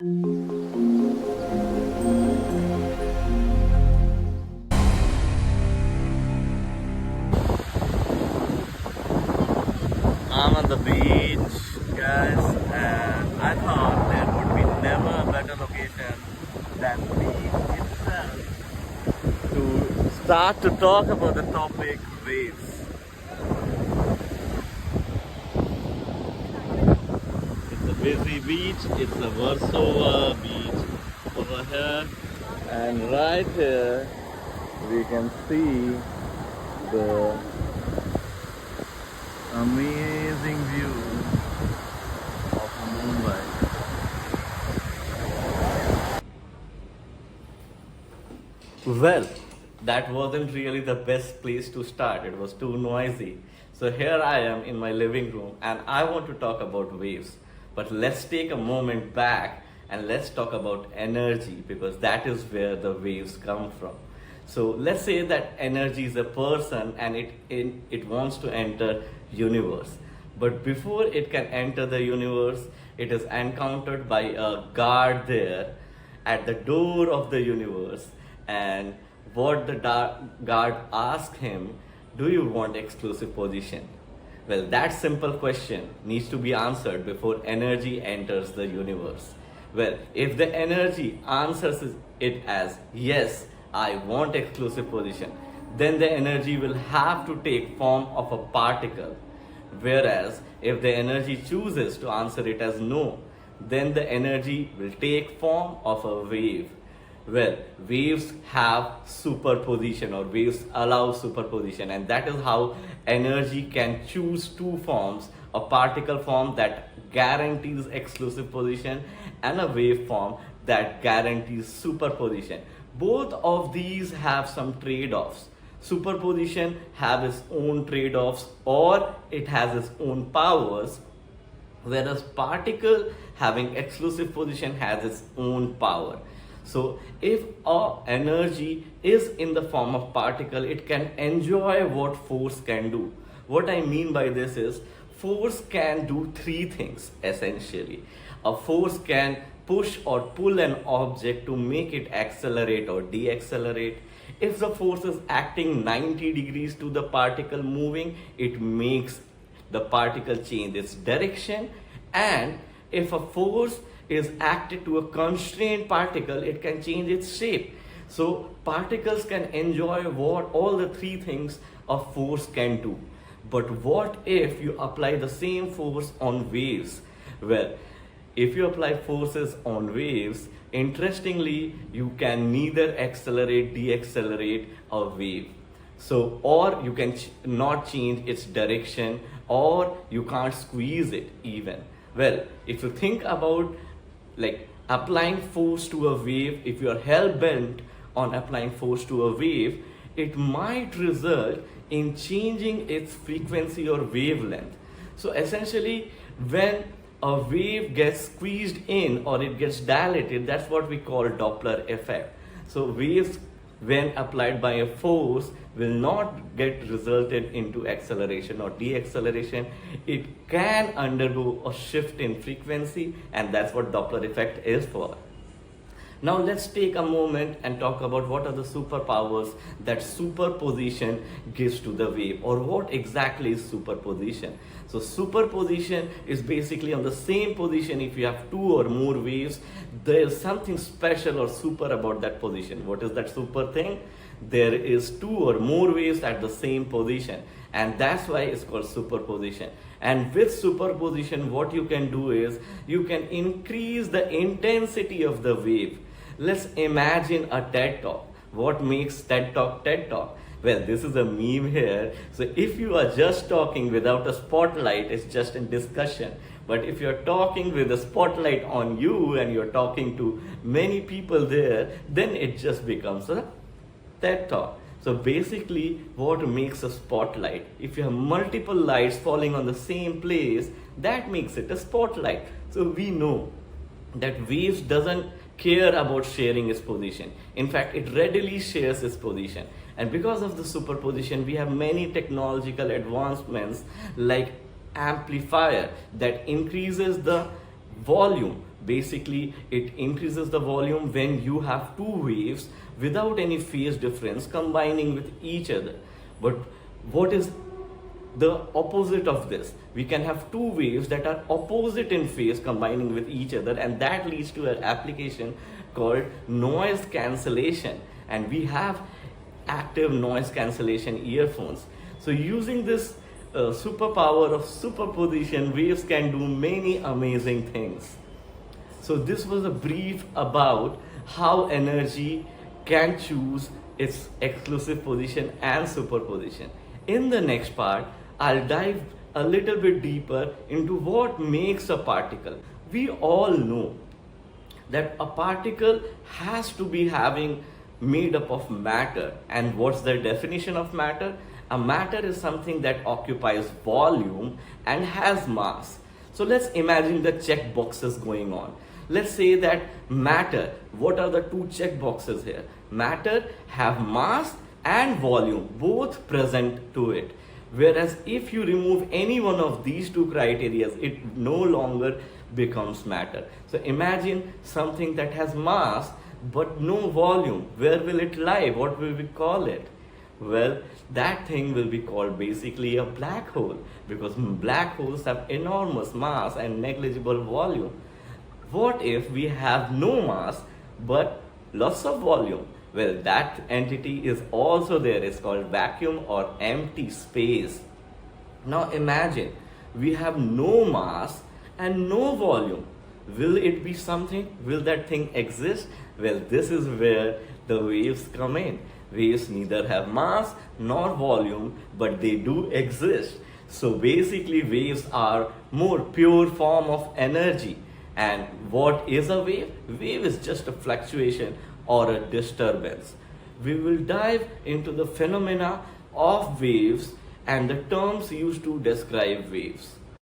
I'm on the beach, guys, and I thought there would be never a better location than the beach itself to start to talk about the topic waves. It's a busy beach, it's a Warsaw beach over here, and right here we can see the amazing view of Mumbai. Well, that wasn't really the best place to start. It was too noisy. So here I am in my living room and I want to talk about waves. But let's take a moment back and let's talk about energy because that is where the waves come from. So let's say that energy is a person and it wants to enter universe. But before it can enter the universe, it is encountered by a guard there at the door of the universe. And what the guard asks him, do you want exclusive position? Well, that simple question needs to be answered before energy enters the universe. Well, if the energy answers it as yes, I want exclusive position, then the energy will have to take form of a particle. Whereas if the energy chooses to answer it as no, then the energy will take form of a wave. Well, waves have superposition or waves allow superposition, and that is how energy can choose two forms, a particle form that guarantees exclusive position and a wave form that guarantees superposition. Both of these have some trade-offs. Superposition have its own trade-offs or it has its own powers, whereas particle having exclusive position has its own power. So if our energy is in the form of particle, it can enjoy what force can do. What I mean by this is force can do three things essentially. A force can push or pull an object to make it accelerate or deaccelerate. If the force is acting 90 degrees to the particle moving, it makes the particle change its direction. And if a force is acted to a constrained particle, it can change its shape. So particles can enjoy what all the three things a force can do. But what if you apply the same force on waves? Well, if you apply forces on waves, interestingly, you can neither accelerate, deaccelerate a wave. So, or you can not change its direction, or you can't squeeze it even. Well, if you think about like applying force to a wave, if you are hell bent on applying force to a wave, it might result in changing its frequency or wavelength. So essentially, when a wave gets squeezed in or it gets dilated, that's what we call Doppler effect. So waves, when applied by a force, will not get resulted into acceleration or deacceleration. It can undergo a shift in frequency, and that's what Doppler effect is for. Now let's take a moment and talk about what are the superpowers that superposition gives to the wave, or what exactly is superposition. So superposition is basically on the same position. If you have two or more waves, there is something special or super about that position. What is that super thing? There is two or more waves at the same position, and that's why it's called superposition. And with superposition, what you can do is you can increase the intensity of the wave. Let's imagine a TED Talk. What makes TED Talk TED Talk? Well, this is a meme here. So if you are just talking without a spotlight, it's just a discussion. But if you're talking with a spotlight on you and you're talking to many people there, then it just becomes a TED Talk. So basically, what makes a spotlight? If you have multiple lights falling on the same place, that makes it a spotlight. So we know that waves doesn't care about sharing its position. In fact, it readily shares its position. And because of the superposition, we have many technological advancements like amplifier that increases the volume Basically, it increases the volume when you have two waves without any phase difference combining with each other. But what is the opposite of this? We can have two waves that are opposite in phase combining with each other, and that leads to an application called noise cancellation. And we have active noise cancellation earphones. So using this superpower of superposition, waves can do many amazing things. So this was a brief about how energy can choose its exclusive position and superposition. In the next part, I'll dive a little bit deeper into what makes a particle. We all know that a particle has to be having made up of matter. And what's the definition of matter? A matter is something that occupies volume and has mass. So let's imagine the check boxes going on. Let's say that matter, what are the two check boxes here? Matter have mass and volume both present to it. Whereas if you remove any one of these two criteria, it no longer becomes matter. So imagine something that has mass but no volume. Where will it lie? What will we call it? Well, that thing will be called basically a black hole, because black holes have enormous mass and negligible volume. What if we have no mass but lots of volume? Well, that entity is also there. It's called vacuum or empty space. Now imagine we have no mass and no volume. Will it be something? Will that thing exist? Well, this is where the waves come in. Waves neither have mass nor volume, but they do exist. So basically, waves are more pure form of energy. And what is a wave? Wave is just a fluctuation or a disturbance. We will dive into the phenomena of waves and the terms used to describe waves.